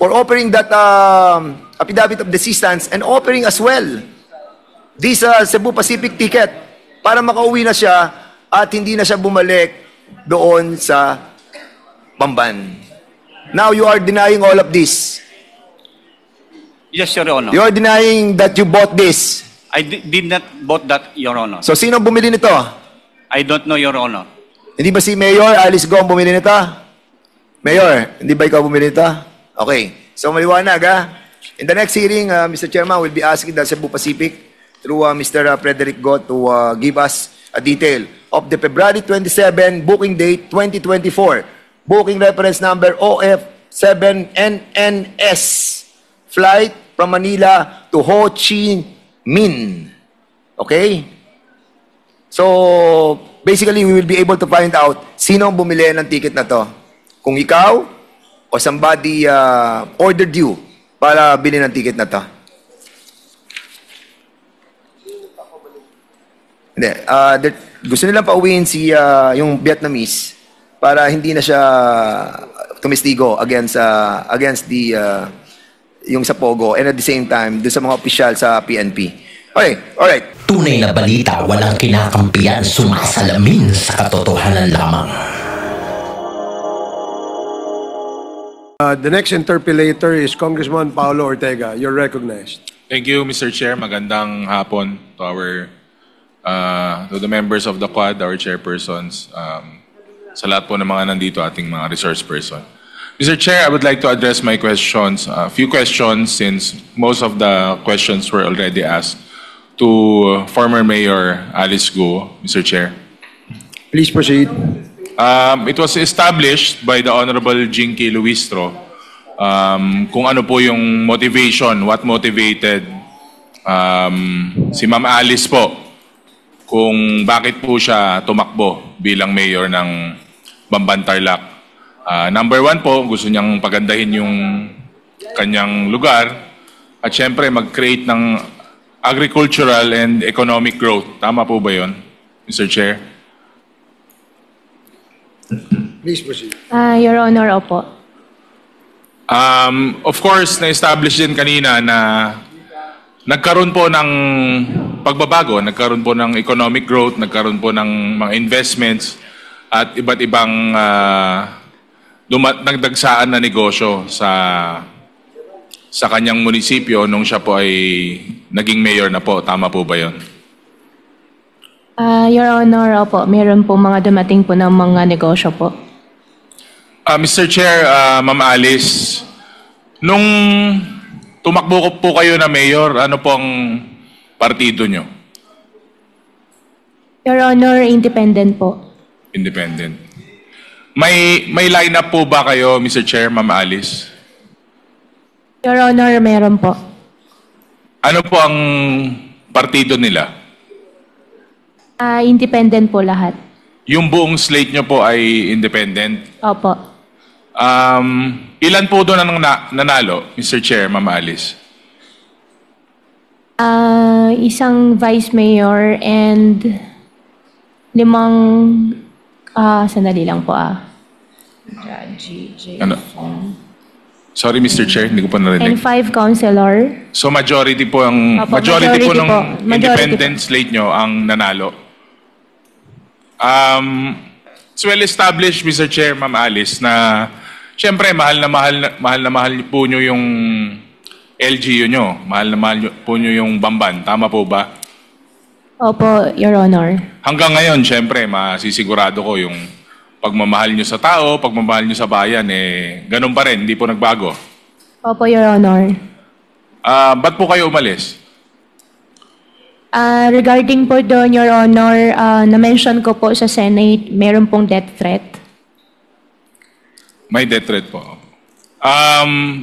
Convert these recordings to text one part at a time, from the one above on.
for offering that affidavit of desistance and offering as well this Cebu Pacific ticket para makauwi na siya at hindi na siya bumalik doon sa Bamban. Now you are denying all of this. Yes, Your Honor. You are denying that you bought this. I did not bought that, Your Honor. So sino bumili nito? I don't know, Your Honor. Hindi ba si Mayor Alice Go ang bumili nito? Mayor, hindi ba ikaw bumili nito? Okay. So maliwanag ha. In the next hearing, Mr. Chairman will be asking the Cebu Pacific through Mr. Frederick Go to give us a detail of the February 27 booking date 2024. Booking reference number OF7NNS. Flight from Manila to Ho Chi Minh. Okay? So, basically, we will be able to find out sino ang bumili ng ticket na to. Kung ikaw o somebody ordered you para bilhin ng ticket na to. Hindi. Gusto nilang pauwiin si yung Vietnamese para hindi na siya tumistigo against the yung sa Pogo and at the same time doon sa mga opisyal sa PNP. Okay, alright. Tunay na balita, walang kinakampiyan, sumasalamin sa katotohanan lamang. The next interpellator is Congressman Paulo Ortega. You're recognized. Thank you, Mr. Chair. Magandang hapon to to the members of the Quad, our chairpersons, sa lahat po ng mga nandito, ating mga resource person. Mr. Chair, I would like to address my questions, a few questions since most of the questions were already asked to former Mayor Alice Go, Mr. Chair. Please proceed. It was established by the Honorable Jinky Luistro kung ano po yung motivation, what motivated si Ma'am Alice po kung bakit po siya tumakbo bilang mayor ng Bamban Tarlac. Number one po, gusto niyang pagandahin yung kanyang lugar at syempre mag-create ng agricultural and economic growth. Tama po ba yun, Mr. Chair? Please proceed. Your Honor, opo. Of course, na-establish din kanina na nagkaroon po ng pagbabago, nagkaroon po ng economic growth, nagkaroon po ng mga investments at iba't ibang nagdagsaan na negosyo sa kanyang munisipyo nung siya po ay naging mayor na po. Tama po ba yun? Your Honor, opo, meron po mga dumating po ng mga negosyo po. Mr. Chair, Ma'am Alice, nung tumakbo po kayo na mayor, ano pong partido nyo? Your Honor, independent po. Independent. May line-up po ba kayo, Mr. Chair, Ma'am Alice? Your Honor, meron po. Ano po ang partido nila? Independent po lahat. Yung buong slate nyo po ay independent? Opo. Ilan po doon ang nanalo, Mr. Chair, Ma'am Alice? Isang vice mayor and 5, sandali lang po Ano? Sorry, Mr. Chair, hindi ko pa narinig. And 5 councilor. So majority po ang Opo, majority po ng po. independent slate nyo ang nanalo. It's well established, Mr. Chair, Ma'am Alice, na siyempre mahal na mahal po nyo yung LGU nyo. Mahal na mahal po nyo yung Bamban. Tama po ba? Opo, Your Honor. Hanggang ngayon, siyempre, masisigurado ko yung pagmamahal nyo sa tao, pagmamahal nyo sa bayan, ganun pa rin, hindi po nagbago. Opo, Your Honor. Ba't po kayo umalis? Regarding po doon, Your Honor, na-mention ko po sa Senate, meron pong death threat. May death threat po.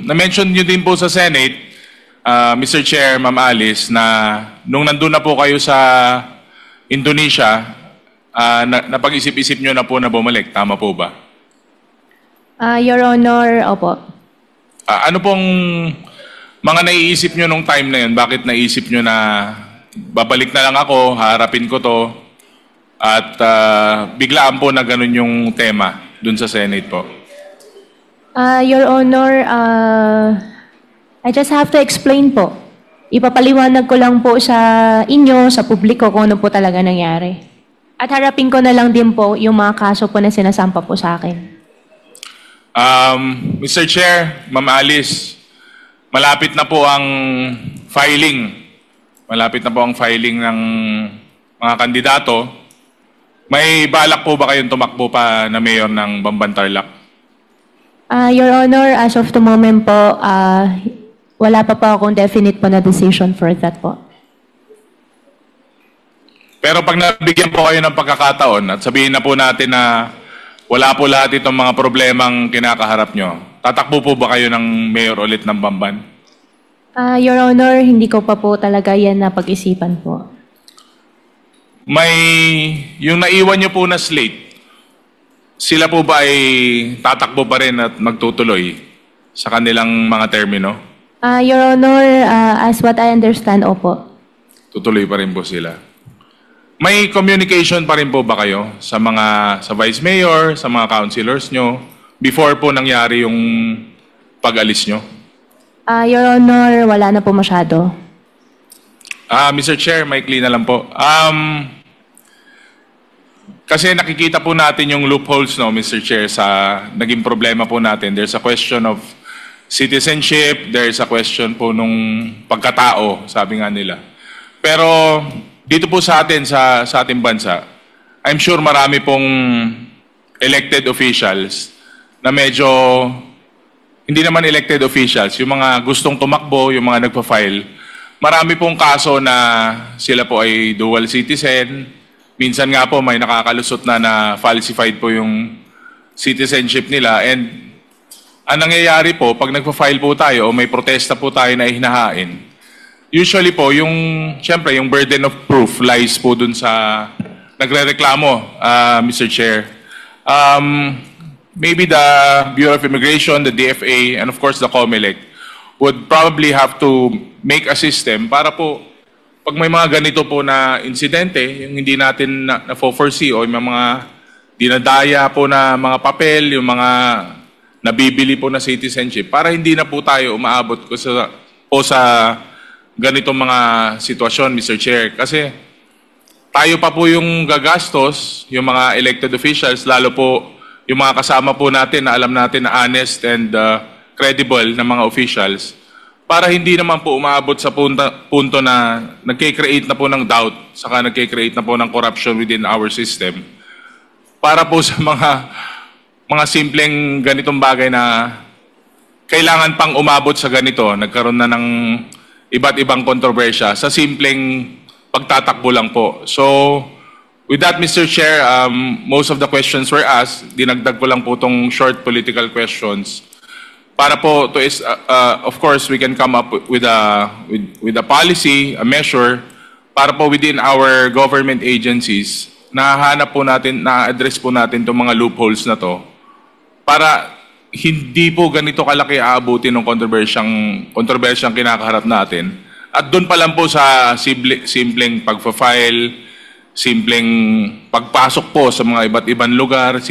Na-mention nyo din po sa Senate, Mr. Chair, Ma'am Alice, na nung nandun na po kayo sa Indonesia, napag-isip-isip nyo na po na bumalik. Tama po ba? Your Honor, opo. Ano pong mga naiisip nyo nung time na yun? Bakit naisip nyo na babalik na lang ako, harapin ko to, at biglaan po na ganun yung tema dun sa Senate po? Your Honor, I just have to explain po. Ipapaliwanag ko lang po sa inyo, sa publiko, kung ano po talaga nangyari. At harapin ko na lang din po yung mga kaso po na sinasampa po sa akin. Mr. Chair, Ma'am Alice, malapit na po ang filing. Malapit na po ang filing ng mga kandidato. May balak po ba kayong tumakbo pa na mayor ng Bamban-Tarlac? Your Honor, as of the moment po, wala pa po akong definite po na decision for that po. Pero pag nabigyan po kayo ng pagkakataon at sabihin na po natin na wala po lahat itong mga problemang kinakaharap nyo, tatakbo po ba kayo ng mayor ulit ng Bamban? Your Honor, hindi ko pa po talaga yan napag-isipan po. May, yung naiwan nyo po na slate, sila po ba ay tatakbo pa rin at magtutuloy sa kanilang mga termino? Your Honor, as what I understand, opo. Tutuloy pa rin po sila. May communication pa rin po ba kayo sa vice mayor, sa mga councilors nyo, before po nangyari yung pag-alis nyo? Your Honor, wala na po masyado. Mr. Chair, maikli na lang po. Kasi nakikita po natin yung loopholes, no, Mr. Chair, sa naging problema po natin. There's a question of citizenship, there's a question po nung pagkatao, sabi nga nila. Pero dito po sa atin, sa ating bansa, I'm sure marami pong elected officials na medyo, hindi naman elected officials, yung mga gustong tumakbo, yung mga nagpa-file, marami pong kaso na sila po ay dual citizen. Minsan nga po may nakakalusot na falsified po yung citizenship nila. And ang nangyayari po, pag nagpa-file po tayo o may protesta po tayo na hinahain, usually po, siyempre, yung burden of proof lies po dun sa nagre-reklamo, Mr. Chair. Maybe the Bureau of Immigration, the DFA, and of course the COMELEC would probably have to make a system para po, pag may mga ganito po na insidente, yung hindi natin na-foresee o yung mga dinadaya po na mga papel, yung mga nabibili po na citizenship, para hindi na po tayo umaabot sa ganitong mga sitwasyon, Mr. Chair. Kasi tayo pa po yung gagastos, yung mga elected officials, lalo po yung mga kasama po natin na alam natin na honest and credible na mga officials, para hindi naman po umaabot sa punto na nagkikreate na po ng doubt, saka nagkikreate na po ng corruption within our system. Para po sa mga simpleng ganitong bagay na kailangan pang umabot sa ganito, nagkaroon na ng iba't ibang kontrobersya sa simpleng pagtatakbo lang po. So, with that, Mr. Chair, most of the questions were asked. Dinagdag ko lang po itong short political questions. Para po, of course, we can come up with a policy, a measure, para po within our government agencies, nahanap po natin, na-address po natin itong mga loopholes na to, para hindi po ganito kalaki aabutin ng kontrobersyang kinakaharap natin. At doon pa lang po sa simpleng pagpa-file, simpleng pagpasok po sa mga iba't ibang lugar,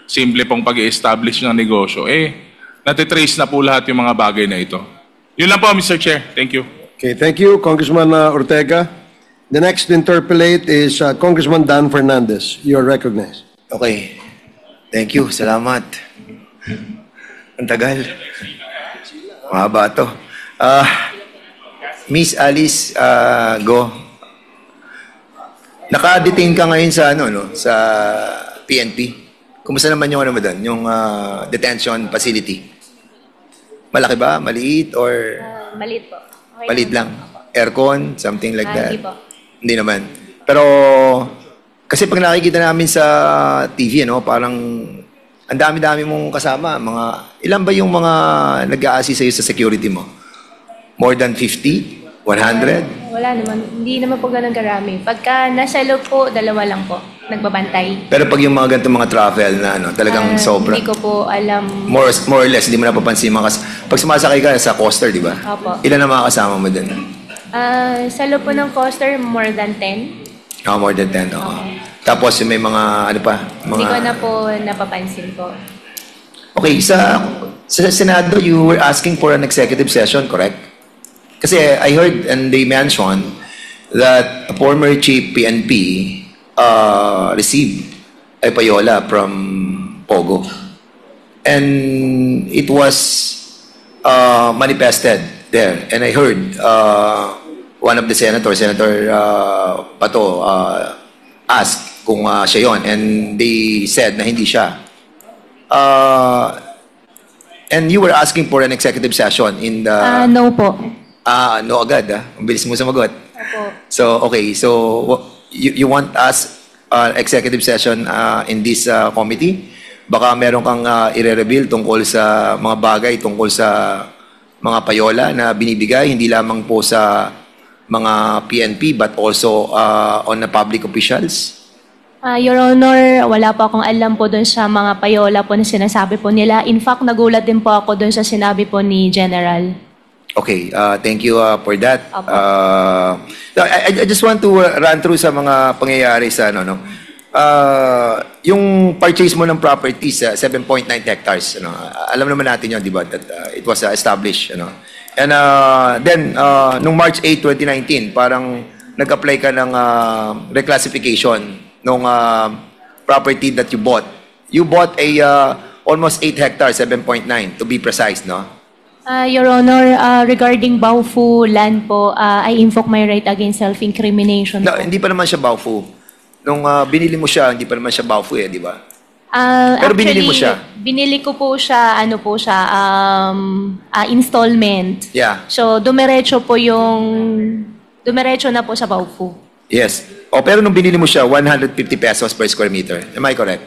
simple pong pag-i-establish ng negosyo, natitrace na po lahat yung mga bagay na ito. Yun lang po, Mr. Chair. Thank you. Okay, thank you, Congressman Ortega. The next to interpellate is Congressman Dan Fernandez. You are recognized. Okay. Thank you. Salamat. Ang tagal. Mahaba to. Miss Alice Go. Naka-detain ka ngayon sa sa PNP. Kumusta naman yung doon, yung detention facility? Malaki ba? Maliit or Maliit po. Okay maliit lang? Aircon, something like that? Hindi po. Hindi naman. Pero kasi pag nakikita namin sa TV, parang ang dami-dami mong kasama. Ilan ba yung mga nag-a-assist sa'yo sa security mo? More than 50? 100? Wala naman. Hindi naman po ganun karami. Pagka nasa loob po, 2 lang po. Nagbabantay. Pero pag yung mga ganitong mga travel na talagang sobra. Hindi ko po alam. More or less, hindi mo napapansin pag sumasakay ka sa coaster, di ba? Opo. Ilan ang mga kasama mo din? Sa loob po ng coaster, more than 10. More than 10, oo. Tapos may mga, ano pa? Mga, Hindi ko na po napapansin po. Okay, sa Senado, you were asking for an executive session, correct? Kasi I heard and they mentioned that a former chief PNP received a payola from Pogo. And it was manifested there. And I heard one of the senators, Senator Pato, asked kung siya yon, and they said na hindi siya. And you were asking for an executive session in the... No po. No agad, Ang bilis mo sumagot. Opo. So, okay. So, you want us executive session in this committee? Baka meron kang i-reveal tungkol sa mga bagay, tungkol sa mga payola na binibigay, hindi lamang po sa mga PNP but also on the public officials? Your Honor, wala po akong alam po doon sa mga payola po na sinasabi po nila. In fact, nagulat din po ako doon sa sinabi po ni General. Okay, thank you for that. Apo. I just want to run through sa mga pangyayari sa yung purchase mo ng properties, 7.9 hectares. Alam naman natin yun, di ba? That it was established. And then, nung March 8, 2019, parang nag-apply ka ng reclassification ng property that you bought. You bought a almost 8 hectares, 7.9 to be precise, no? Your Honor, regarding Baofu land po, I invoke my right against self-incrimination No, po. hindi pa naman siya Baofu. Nung binili mo siya, hindi pa naman siya Baofu di ba? Pero binili mo siya? Binili ko po siya, installment. Yeah. So, dumiretso na po sa Baofu. Yes. Pero nung binili mo siya, 150 pesos per square meter. Am I correct?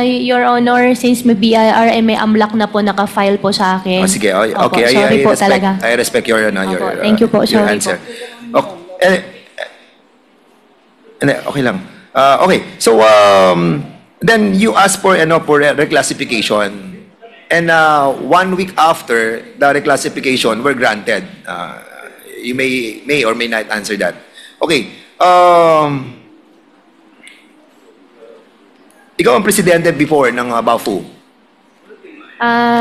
Your Honor, since may BIR, may amlak na po naka-file po sa akin. Sige. Opo, Okay. sorry po talaga. I respect your Opo, thank you po. your Sorry answer. po. Okay lang. Okay. So, then you asked for reclassification. And 1 week after the reclassification were granted. You may or may not answer that. Okay. Ikaw ang presidente before ng Baofu.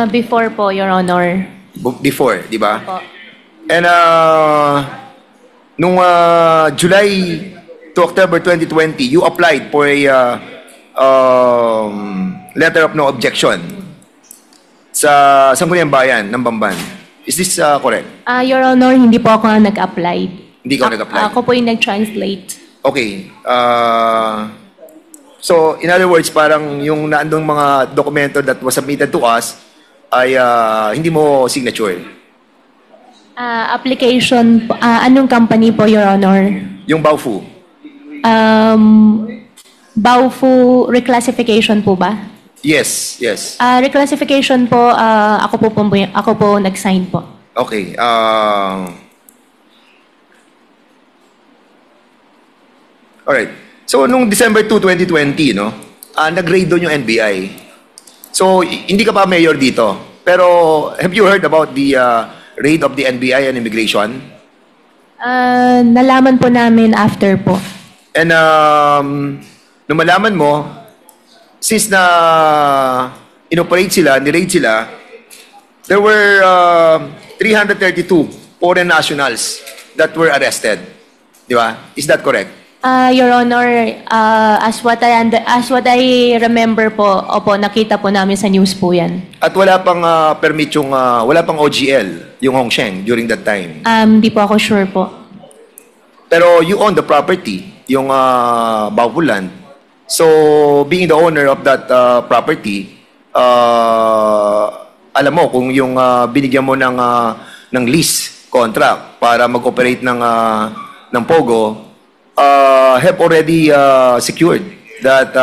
Before po, Your Honor. Before, di ba? Po. And nung July to October 2020, you applied for a letter of no objection sa Sangguniang Bayan ng Bamban. Is this correct? Your Honor, hindi po ako nag-apply. Hindi ka nag-apply? Ako po yung nag-translate. Okay. So, in other words, parang yung naandong mga dokumento that was submitted to us ay hindi mo signature. Application, anong company po, Your Honor? Yung Baofu. Baofu reclassification po ba? Yes. Reclassification po, ako po nag-sign po. Okay. Alright. So, nung December 2, 2020, nag-raid doon yung NBI. So, hindi ka pa mayor dito. Pero, have you heard about the raid of the NBI and immigration? Nalaman po namin after po. And, nung malaman mo, since na inoperate sila, ni-raid sila, there were 332 foreign nationals that were arrested. Di ba? Is that correct? Your Honor, as what I remember po, opo, nakita po namin sa news po yan. At wala pang permit yung, wala pang OGL, yung Hongsheng during that time. Di po ako sure po. Pero you own the property, yung Baofu land. So, being the owner of that property, alam mo kung yung binigyan mo ng lease contract para mag-operate ng Pogo, have already secured that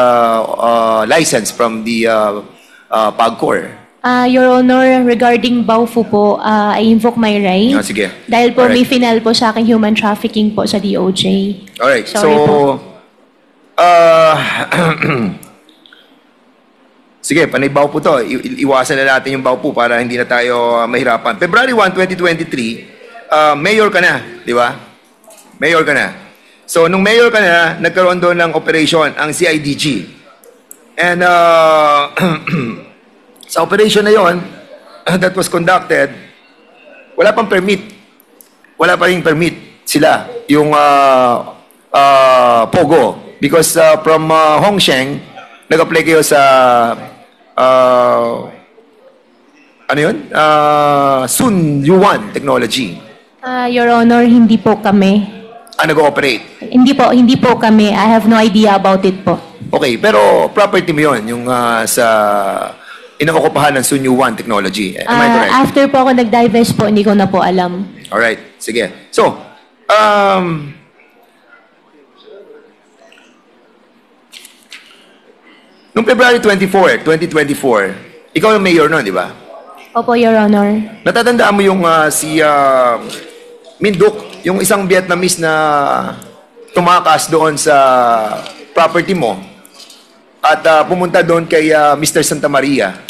license from the PAGCOR. Your Honor, regarding Baofu po, I invoke my right. Sige. Dahil po Alright. may final po sa akin human trafficking po sa DOJ. Alright, Sorry so... po. Sige, panay Baofu to. Iwasan na natin yung Baofu para hindi na tayo mahirapan. February 1, 2023, mayor ka na, di ba? Mayor ka na. So, nung mayor ka na, nagkaroon doon ng operation ang CIDG. And Sa operation na yon that was conducted, wala pang permit. Wala pa ring permit sila, yung Pogo. Because from Hongsheng, nag-apply kayo sa ano yun? Sun Yuan Technology. Your Honor, hindi po kami. Nag-ooperate. Hindi po kami. I have no idea about it po. Okay, pero property mo yun, yung sa inookupahan ng Sun Yuan Technology. Am I correct? After po ako nag-divest po, hindi ko na po alam. Alright, sige. So, noong February 24, 2024, ikaw ang mayor nun, di ba? Opo, Your Honor. Natatandaan mo yung si Min Duc, yung isang Vietnamese na tumakas doon sa property mo at pumunta doon kay Mr. Santa Maria.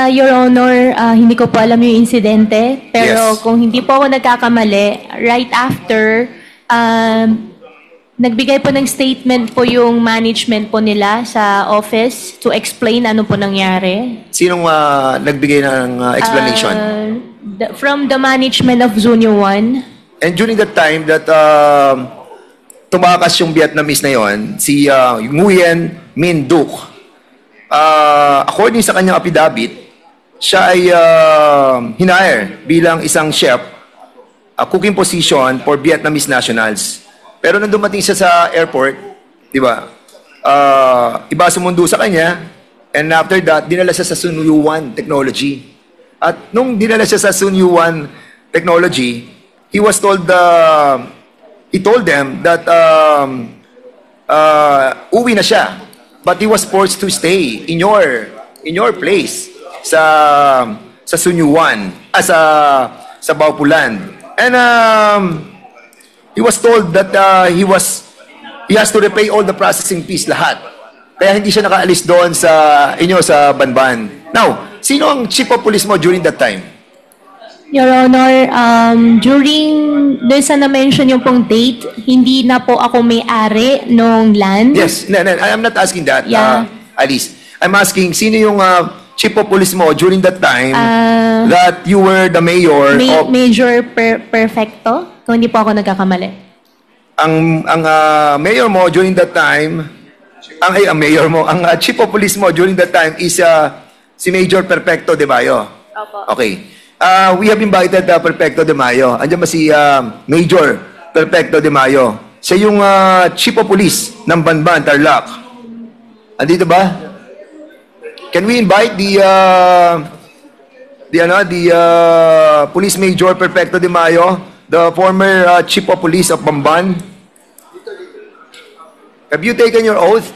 Your Honor, hindi ko po alam yung insidente, pero Yes. kung hindi po ako nagkakamali, right after, nagbigay po ng statement po yung management po nila sa office to explain ano po nangyari. Sinong nagbigay ng explanation? From the management of Zunyo 1. And during that time that tumakas yung Vietnamese na yon, si Nguyen Minh Duc, according sa kanyang affidavit, siya ay hinire bilang isang chef, cooking position for Vietnamese nationals. Pero nung dumating siya sa airport, di ba, iba sumundo sa kanya, and after that, dinala siya sa Sun Yuan Technology. At nung dinala siya sa Sun Yuan Technology, he told them that uwi na siya. But he was forced to stay in your place sa Sun Yuan, sa Baupulan. And he was told that he has to repay all the processing fees, lahat. Kaya hindi siya nakaalis doon sa Banban. Now, sino ang chief of police mo during that time? Your Honor, during doon sa na-mention yung pong date, hindi na po ako may-ari nung land. Yes, I'm not asking that, Yeah. Alice. I'm asking, sino yung chief of police mo during that time that you were the mayor of... Major Perfecto, kung hindi po ako nagkakamali. Ang mayor mo during that time, ang chief of police mo during that time is si Major Perfecto de Mayo. Opo. Okay. We have invited Perfecto de Mayo. Andiyan ba si Major Perfecto de Mayo? Siya yung chief of police ng Banban, Tarlac. Andito ba? Can we invite the Police Major Perfecto de Mayo, the former chief of police of Bamban? Have you taken your oath?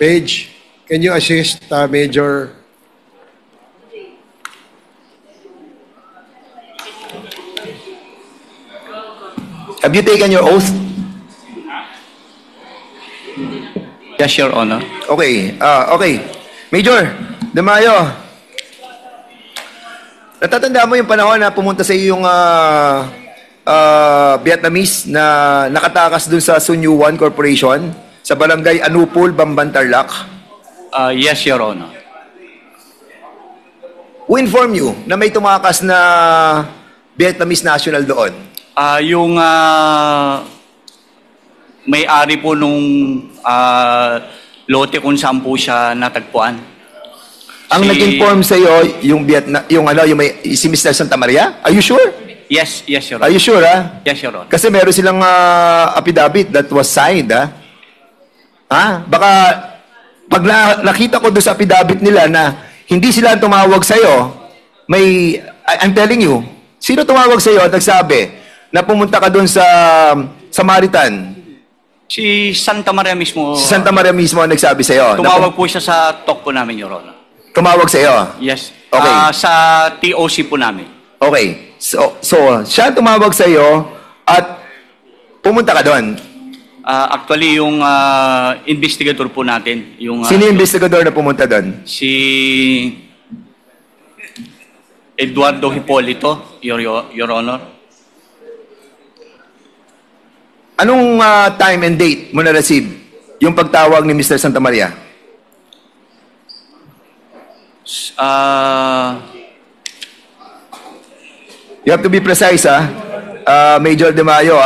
Page, can you assist Major? Have you taken your oath? Yes, Your Honor. Okay. Okay. Major De Mayo, natatanda mo yung panahon na pumunta sa iyo yung Vietnamese na nakatakas dun sa Sun Yuan Corporation sa barangay Anupol, Bamban, Tarlac? Yes, Your Honor. Who informed you na may tumakas na Vietnamese national doon? Yung may-ari po nung lote kung saan po siya natagpuan. Ang nag-inform sa iyo yung si Mr. Santa Maria? Are you sure? Yes, Your Are Honor. you sure, ha? Yes, Your Honor. Kasi meron silang affidavit that was signed, ha? Ha? Baka pag nakita ko doon sa affidavit nila na hindi sila tumawag sa'yo, I'm telling you, sino tumawag sa'yo at nagsabi na pumunta ka doon sa Samaritan? Si Santa Maria mismo, Si Santa Maria mismo ang nagsabi sa'yo. tumawag po siya sa talk po namin, Your Honor. Tumawag sa'yo? Yes. Okay. Sa TOC po namin. Okay. So siya ang tumawag sa'yo at pumunta ka doon. Actually, yung investigator po natin, yung Sino yung investigador na pumunta doon? si Eduardo Hipolito, Your Honor. Anong time and date mo na-receive yung pagtawag ni Mr. Santa Maria? You have to be precise, Major De Mayo,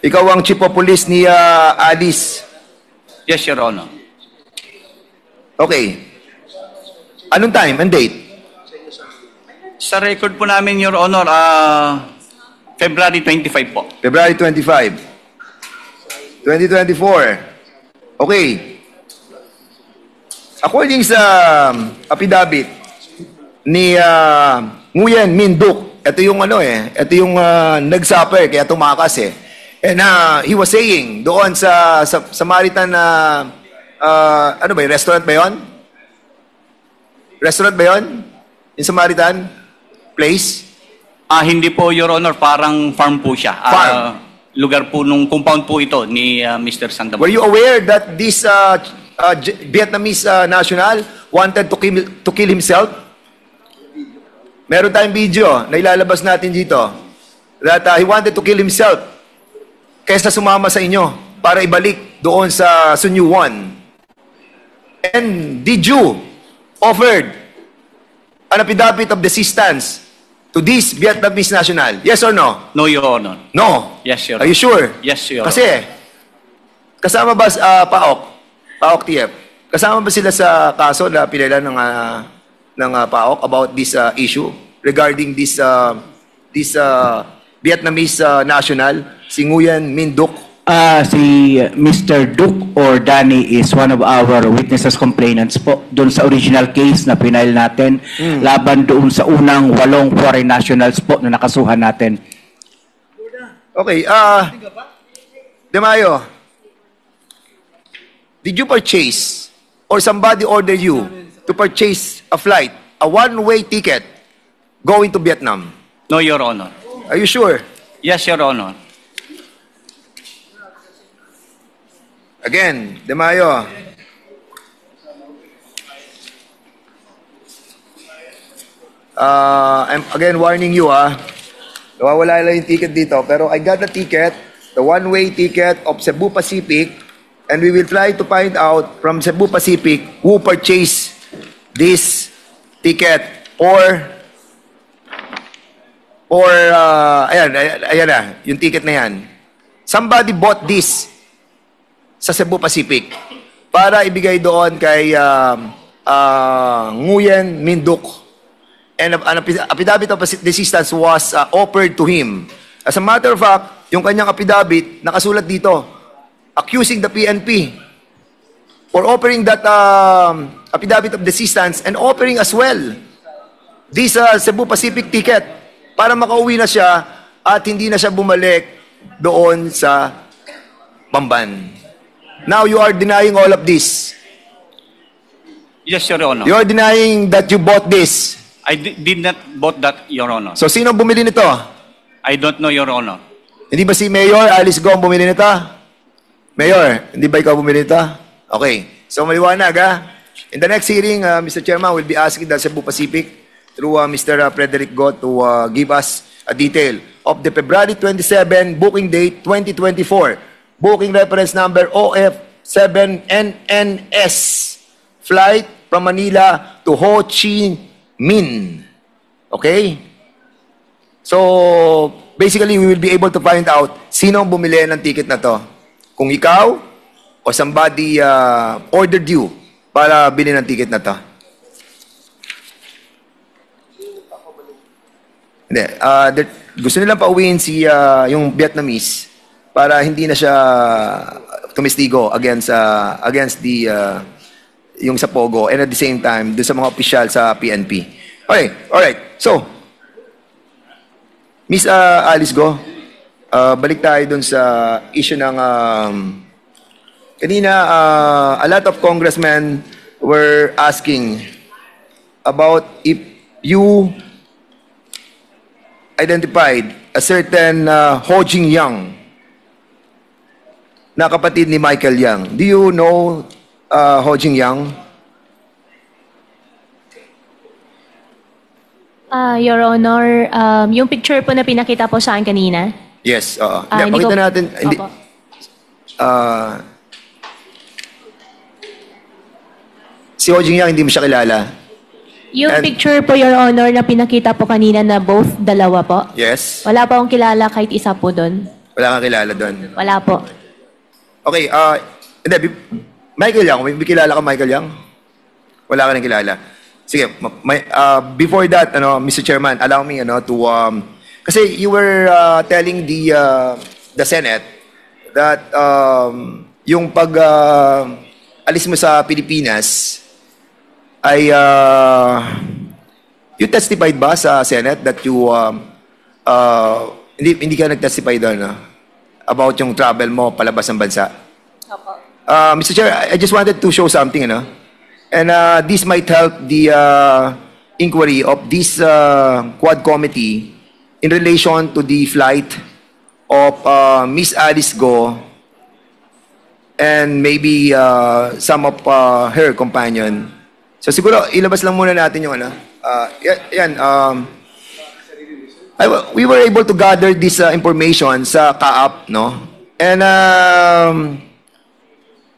Ikaw ang chief of police ni Alice. Yes, Your Honor. Okay. Anong time and date? Sa record po namin, Your Honor, February 25 po. February 25, 2024. Okay. According sa affidavit ni Nguyen Minh Duc, ito yung ito yung nagsuffer kaya tumakas And he was saying doon sa Samaritan ano ba, restaurant ba 'yon? Restaurant ba 'yon? In Samaritan place? Hindi po, Your Honor, parang farm po siya. Farm. Lugar po nung compound po ito ni Mr. Sandam. Were you aware that this Vietnamese national wanted to kill himself? Meron tayong video na ilalabas natin dito that he wanted to kill himself kaysa sumama sa inyo para ibalik doon sa Sunyuan. And did you offered an affidavit of desistance to this Vietnamese national? Yes or no? No, Your Honor. No. Yes, Your Are you Honor. sure? Yes, Your Honor. Kasi, kasama ba PAOK TF? Kasama ba sila sa kaso na pinila ng PAOK about this issue regarding this Vietnamese national, si Nguyen Minh Duc? Si Mr. Duc or Danny is one of our witnesses complainants po doon sa original case na pinail natin laban doon sa unang 8 foreign nationals po na nakasuhan natin. Okay, De Mayo, did you purchase or somebody ordered you to purchase a flight, a one-way ticket going to Vietnam? No, Your Honor. Are you sure? Yes, Your Honor. Again, De Mayo. I'm again warning you, nawawala lang yung ticket dito, pero I got the ticket, the one-way ticket of Cebu Pacific, and we will try to find out from Cebu Pacific who purchased this ticket or ayan na, yung ticket na yan. Somebody bought this sa Cebu Pacific para ibigay doon kay Nguyen Minh Duc. And an affidavit of desistance was offered to him. As a matter of fact, yung kanyang affidavit, nakasulat dito, accusing the PNP for offering that affidavit of desistance and offering as well this Cebu Pacific ticket para makauwi na siya at hindi na siya bumalik doon sa Bamban. Now you are denying all of this. Yes, Your Honor. You are denying that you bought this. I did not bought that, Your Honor. So sino bumili nito? I don't know, Your Honor. Hindi ba si Mayor Alice Go ang bumili nito? Mayor, hindi ba ikaw bumili nito? Okay. So maliwanag In the next hearing, Mr. Chairman will be asking the Cebu Pacific through Mr. Frederick Go to give us a detail of the February 27 booking date 2024. Booking reference number OF7NNS. Flight from Manila to Ho Chi Minh. Okay? So, basically, we will be able to find out sino ang bumili ng ticket na to. Kung ikaw o somebody ordered you para bilhin ng ticket na to. Hindi. Gusto nilang pauwiin yung Vietnamese para hindi na siya tumistigo against the yung sa Pogo and at the same time doon sa mga opisyal sa PNP. Okay, alright. So, Miss Alice Go, balik tayo doon sa issue ng kanina a lot of congressmen were asking about if you identified a certain Ho Jing Yang na kapatid ni Michael Yang. Do you know Ho Jing Yang? Your Honor, yung picture po na pinakita po sa akin kanina. Yes, oo. Hindi Pakita ko- natin. Hindi, Opo. si Ho Jing Yang, hindi mo siya kilala. Yung And- picture po, Your Honor, na pinakita po kanina na both dalawa po. Yes? Wala pa akong kilala kahit isa po doon. Wala kang kilala doon. Wala po. Okay, hindi, Michael Yang, may kilala ka Michael Yang? Wala ka nang kilala. Sige, before that, Mr. Chairman, allow me to kasi you were telling the Senate that yung pag alis mo sa Pilipinas ay you testified ba sa Senate that you hindi ka nag-testify doon about yung travel mo palabas ng bansa? Mr. Chair, I just wanted to show something, and this might help the inquiry of this Quad Committee in relation to the flight of Miss Alice Go and maybe some of her companion. So siguro ilabas lang muna natin yung we were able to gather this information sa CAAP, no? And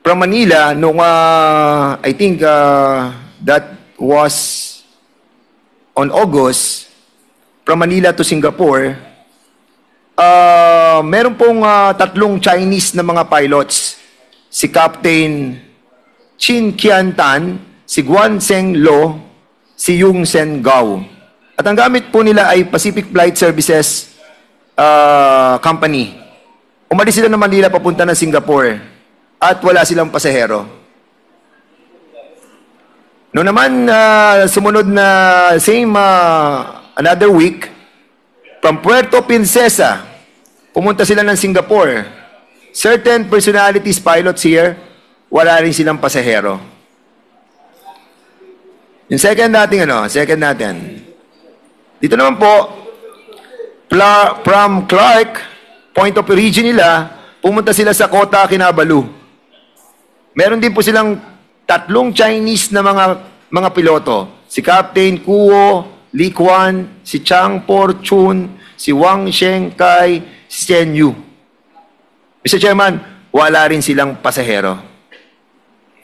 from Manila, nung I think that was on August, from Manila to Singapore, meron pong tatlong Chinese na mga pilots. Si Captain Chin Kian Tan, si Guan Seng Lo, si Yung Sen Gao. At ang gamit po nila ay Pacific Flight Services Company. Umalis sila ng Manila papunta ng Singapore at wala silang pasahero. No naman, sumunod na same another week, from Puerto Princesa, pumunta sila ng Singapore. Certain personalities, pilots here, wala rin silang pasahero. Yung second natin. Dito naman po, from Clark, point of origin nila, pumunta sila sa Kota, Kinabalu. Meron din po silang tatlong Chinese na mga piloto. Si Captain Kuo Li Quan, si Chang Por Chun, si Wang Shengkai, si Chen Yu. Mr. Chairman, wala rin silang pasahero.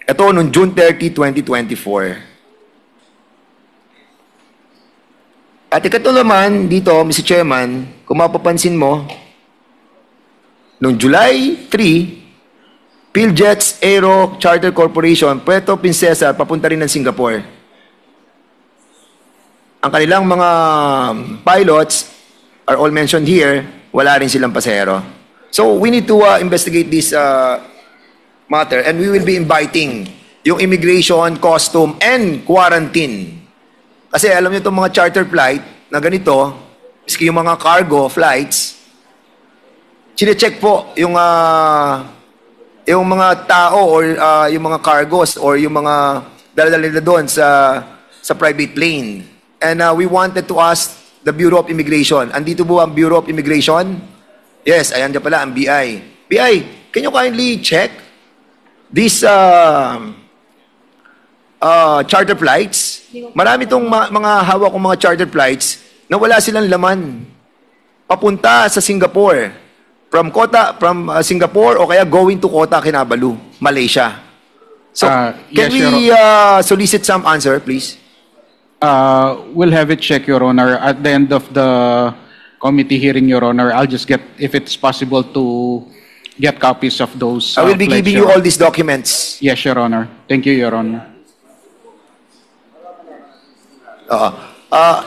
Ito noong June 30, 2024. At ikato naman dito, Mr. Chairman, kung mapapansin mo, noong July 3, PhilJets Aero Charter Corporation, Puerto Princesa, papunta rin ng Singapore. Ang kanilang mga pilots are all mentioned here, wala rin silang pasahero. So we need to investigate this matter, and we will be inviting yung immigration, custom, and quarantine. Kasi alam niyo itong mga charter flight na ganito, miski yung mga cargo flights, chine-check po yung mga tao or yung mga cargos or yung mga dala-dala nila doon sa private plane. And we wanted to ask the Bureau of Immigration. Andito po ang Bureau of Immigration? Yes, ayan dyan pala ang BI. BI, can you kindly check these charter flights? Marami itong mga hawak kong mga charter flights na wala silang laman. Papunta sa Singapore. From Singapore o kaya going to Kota, Kinabalu, Malaysia. So, can yes, we solicit some answer, please? We'll have it check, Your Honor. At the end of the committee hearing, Your Honor, I'll just get, if it's possible, to get copies of those. I will be flights, giving Your you all Honor. these documents. Yes, Your Honor. Thank you, Your Honor.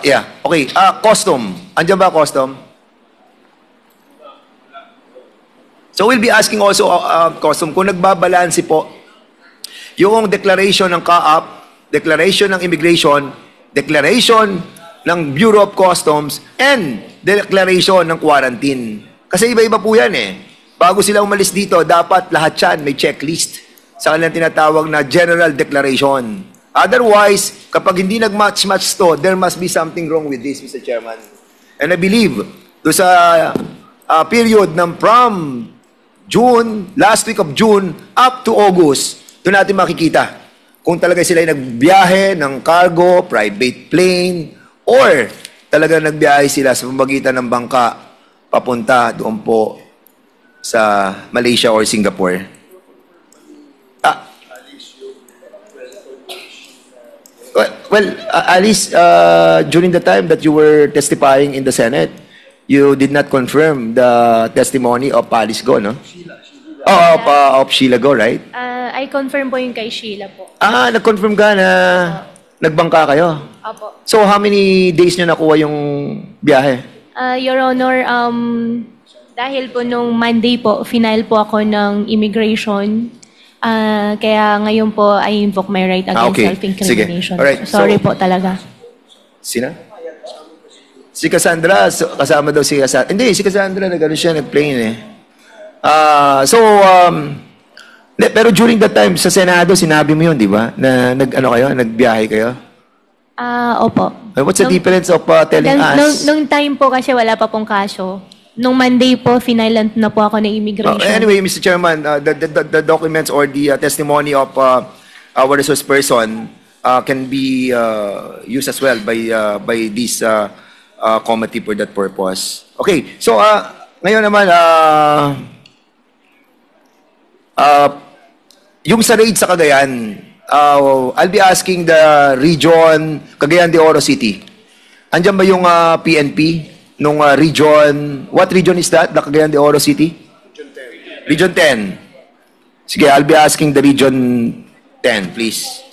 Yeah. Okay. Custom. Andiyan ba custom? So we'll be asking also custom kung nagbabalanse po yung declaration ng CAAP, declaration ng immigration, declaration ng Bureau of Customs, and declaration ng quarantine. Kasi iba-iba po yan eh. Bago sila umalis dito, dapat lahat yan may checklist sa kanilang tinatawag na general declaration. Otherwise, kapag hindi nag-match-match to, there must be something wrong with this, Mr. Chairman. And I believe, do sa period ng from June, last week of June, up to August, doon natin makikita kung talaga sila ay nagbiyahe ng cargo, private plane, or talaga nagbiyahe sila sa pamamagitan ng bangka papunta doon po sa Malaysia or Singapore. Alice, during the time that you were testifying in the Senate, you did not confirm the testimony of Alice Go, no? Of Sheila Go, right? I confirm po yung kay Sheila po. Nag-confirm ka na nagbangka kayo. Opo. So, how many days nyo nakuha yung biyahe? Your Honor, dahil po nung Monday po, final po ako ng immigration. Kaya ngayon po, I invoke my right against Okay. self-incrimination. Sige. Alright. Sorry So- po talaga. Sina? Si Cassandra, kasama daw si Cassandra. Hindi, si Cassandra, nag-ano siya, nag-plane eh. Pero during that time, sa Senado, sinabi mo yun, di ba? Na nagbiyahe kayo? Opo. What's the difference of telling us? Nung time po kasi wala pa pong kaso. Nung Monday po, final na po ako ng immigration. Anyway, Mr. Chairman, the documents or the testimony of our resource person can be used as well by this committee for that purpose. Okay, so ngayon naman, yung sa raid sa Cagayan, I'll be asking the region, Cagayan de Oro City. Andyan ba yung PNP nung region? What region is that? The Cagayan de Oro City? Region 10. Sige, I'll be asking the region 10, please.